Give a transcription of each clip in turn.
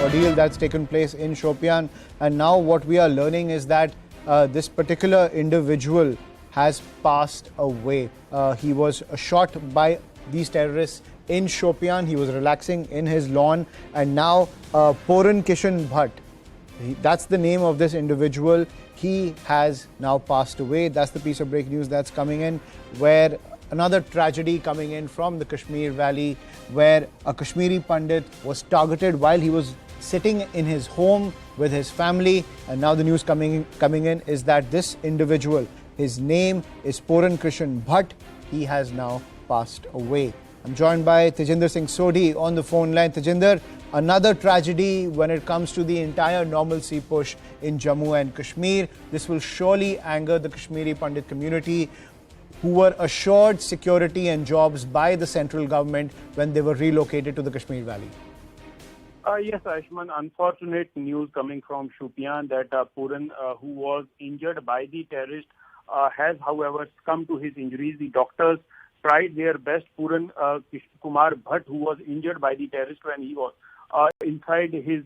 ordeal that's taken place in Shopian. And now what we are learning is that this particular individual has passed away. He was shot by these terrorists in Shopian. He was relaxing in his lawn, and now Poran Krishan Bhat, that's the name of this individual. He has now passed away. That's the piece of breaking news that's coming in, where another tragedy coming in from the Kashmir Valley, where a Kashmiri Pandit was targeted while he was sitting in his home with his family. And now the news coming in is that this individual, his name is Poran Krishan Bhat. He has now passed away. I'm joined by Tejinder Singh Sodhi on the phone line. Tejinder, another tragedy when it comes to the entire normalcy push in Jammu and Kashmir. This will surely anger the Kashmiri Pandit community, who were assured security and jobs by the central government when they were relocated to the Kashmir Valley. Yes, Ashman, unfortunate news coming from Shopian that Poran, who was injured by the terrorist, has, however, succumbed to his injuries. The doctors tried their best. Poran Kumar Bhat, who was injured by the terrorist when he was inside his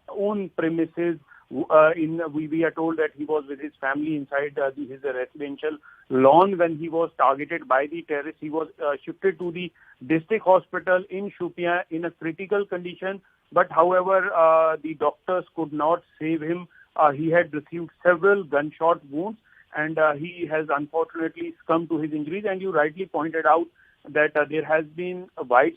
own premises. We are told that he was with his family inside his residential lawn when he was targeted by the terrorists. He was shifted to the district hospital in Shopian in a critical condition. But however, the doctors could not save him. He had received several gunshot wounds, and he has unfortunately succumbed to his injuries. And you rightly pointed out that there has been a wide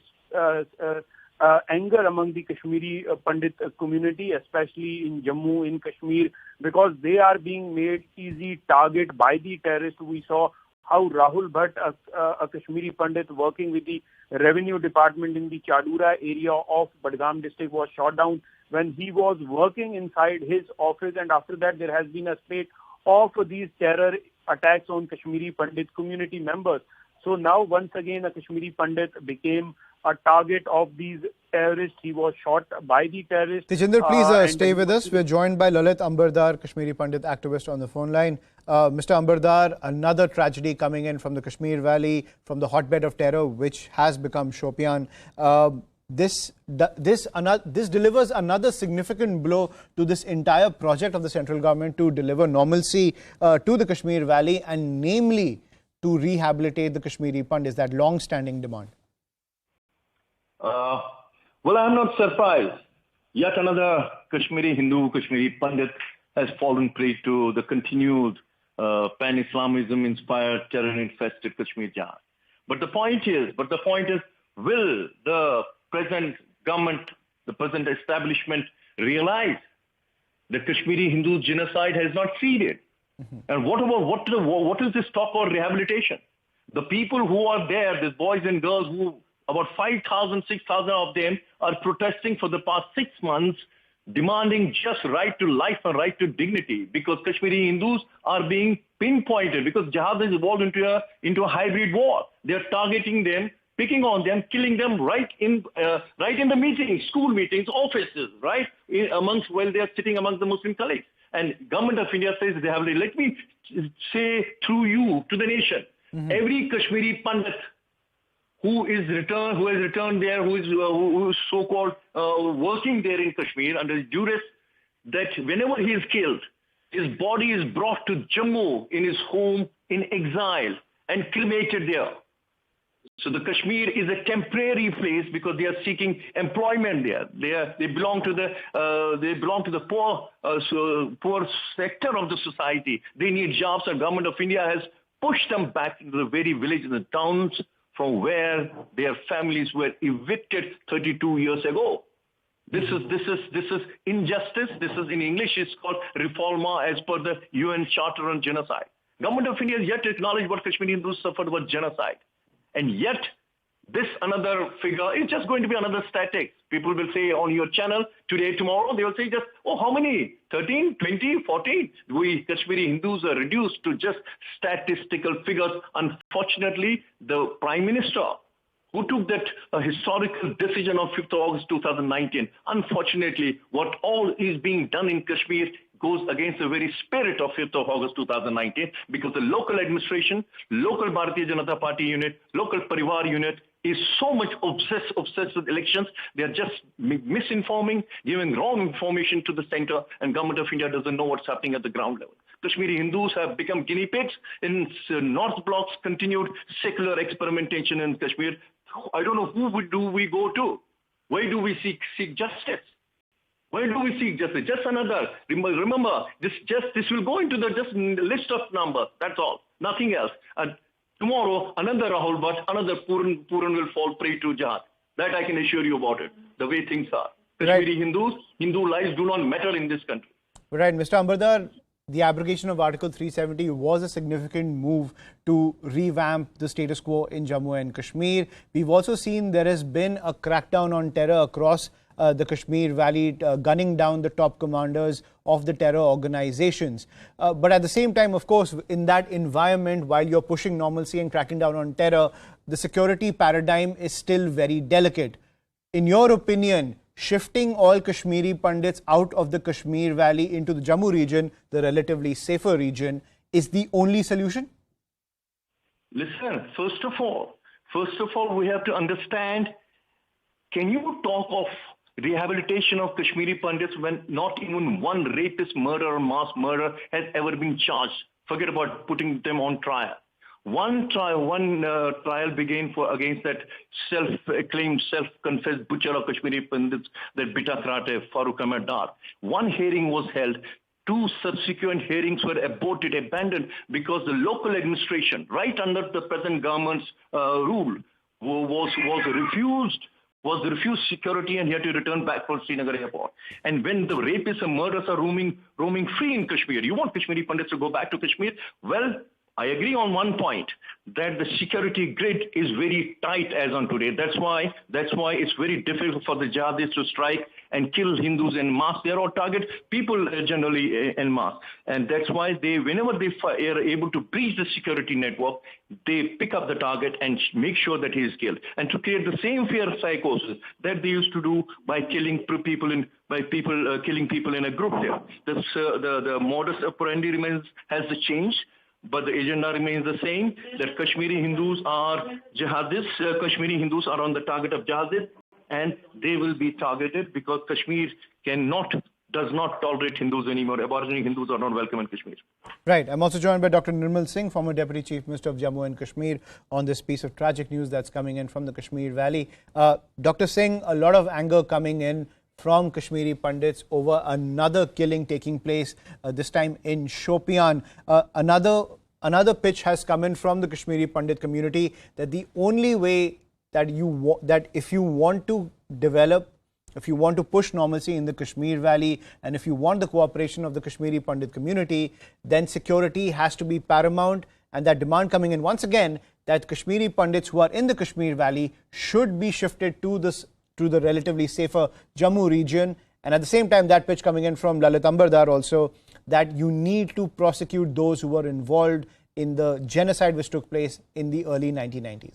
anger among the Kashmiri Pandit community, especially in Jammu, in Kashmir, because they are being made easy target by the terrorists. We saw how Rahul Bhat, a Kashmiri Pandit working with the revenue department in the Chadura area of Badgam district, was shot down when he was working inside his office. And after that, there has been a spate of these terror attacks on Kashmiri Pandit community members. So now, once again, a Kashmiri Pandit became a target of these terrorists. He was shot by the terrorists. Tejinder, please stay with us. We're joined by Lalit Ambardar, Kashmiri Pandit activist, on the phone line. Mr. Ambardar, another tragedy coming in from the Kashmir Valley, from the hotbed of terror, which has become Shopian. This delivers another significant blow to this entire project of the central government to deliver normalcy to the Kashmir Valley, and namely to rehabilitate the Kashmiri Pandits, that long-standing demand. Well, I'm not surprised. Yet another Kashmiri Hindu, Kashmiri Pandit has fallen prey to the continued pan-Islamism inspired terror-infested Kashmir Jihad. But the point is, will the present government, the present establishment realize that Kashmiri Hindu genocide has not ceased? And what is this talk of rehabilitation? The people who are there, these boys and girls, who about 5,000, 6,000 of them are protesting for the past 6 months, demanding just right to life and right to dignity, because Kashmiri Hindus are being pinpointed, because jihad has evolved into a hybrid war. They are targeting them, picking on them, killing them right in the meetings, school meetings, offices, right while they are sitting amongst the Muslim colleagues. And government of India says they have. Let me say through you to the nation, every Kashmiri Pandit who has returned there, who is so-called working there in Kashmir under duress, that whenever he is killed, his body is brought to Jammu in his home in exile and cremated there. So the Kashmir is a temporary place because they are seeking employment there. They belong to the poor sector of the society. They need jobs, and government of India has pushed them back into the very villages and towns from where their families were evicted 32 years ago. This is injustice. This is, in English, it's called reforma as per the UN Charter on Genocide. Government of India has yet to acknowledge what Kashmiri Hindus suffered was genocide. And yet, this another figure is just going to be another statistics. People will say on your channel today, tomorrow, they will say just, oh, how many? 13, 20, 14? We Kashmiri Hindus are reduced to just statistical figures. Unfortunately, the Prime Minister who took that historical decision of 5th of August 2019, unfortunately, what all is being done in Kashmir goes against the very spirit of 5th of August 2019, because the local administration, local Bharatiya Janata Party unit, local Parivar unit is so much obsessed with elections. They are just misinforming, giving wrong information to the center, and government of India doesn't know what's happening at the ground level. Kashmiri Hindus have become guinea pigs in North Block's continued secular experimentation in Kashmir. I don't know do we go to? Where do we seek justice? Where do we seek justice? Just another. Remember, this will go into the just list of numbers. That's all. Nothing else. And tomorrow, another Rahul Bhatt, another Poran will fall prey to jihad. That I can assure you about it. The way things are. Kashmiri Hindus, Hindu lives do not matter in this country. Right, Mr. Ambardar, the abrogation of Article 370 was a significant move to revamp the status quo in Jammu and Kashmir. We've also seen there has been a crackdown on terror across the Kashmir Valley, gunning down the top commanders of the terror organizations. But at the same time, of course, in that environment, while you're pushing normalcy and cracking down on terror, the security paradigm is still very delicate. In your opinion, shifting all Kashmiri Pandits out of the Kashmir Valley into the Jammu region, the relatively safer region, is the only solution? Listen, first of all, we have to understand, can you talk of rehabilitation of Kashmiri Pandits when not even one rapist, murderer, or mass murderer has ever been charged? Forget about putting them on trial. One trial began against that self-acclaimed, self-confessed butcher of Kashmiri Pandits, that Bita Krate, Farooq Ahmed Dar. One hearing was held. 2 subsequent hearings were aborted, abandoned, because the local administration, right under the present government's rule, was refused security, and he had to return back for Srinagar airport. And when the rapists and murderers are roaming free in Kashmir, you want Kashmiri Pandits to go back to Kashmir? Well, I agree on one point, that the security grid is very tight as on today. That's why it's very difficult for the jihadis to strike and kill Hindus en masse. They are all target people generally en masse. And that's why whenever they are able to breach the security network, they pick up the target and make sure that he is killed. And to create the same fear psychosis that they used to do by killing people in a group there. The modus operandi has changed. But the agenda remains the same, that Kashmiri Hindus are jihadists, Kashmiri Hindus are on the target of jihadists, and they will be targeted because Kashmir does not tolerate Hindus anymore. Aboriginal Hindus are not welcome in Kashmir. Right. I'm also joined by Dr. Nirmal Singh, former Deputy Chief Minister of Jammu and Kashmir, on this piece of tragic news that's coming in from the Kashmir Valley. Dr. Singh, a lot of anger coming in from Kashmiri Pandits over another killing taking place, this time in Shopian. Another pitch has come in from the Kashmiri Pandit community that the only way that if you want to develop, if you want to push normalcy in the Kashmir Valley, and if you want the cooperation of the Kashmiri Pandit community, then security has to be paramount. And that demand coming in once again, that Kashmiri Pandits who are in the Kashmir Valley should be shifted to the relatively safer Jammu region. And at the same time, that pitch coming in from Lalit Ambardar also, that you need to prosecute those who were involved in the genocide which took place in the early 1990s.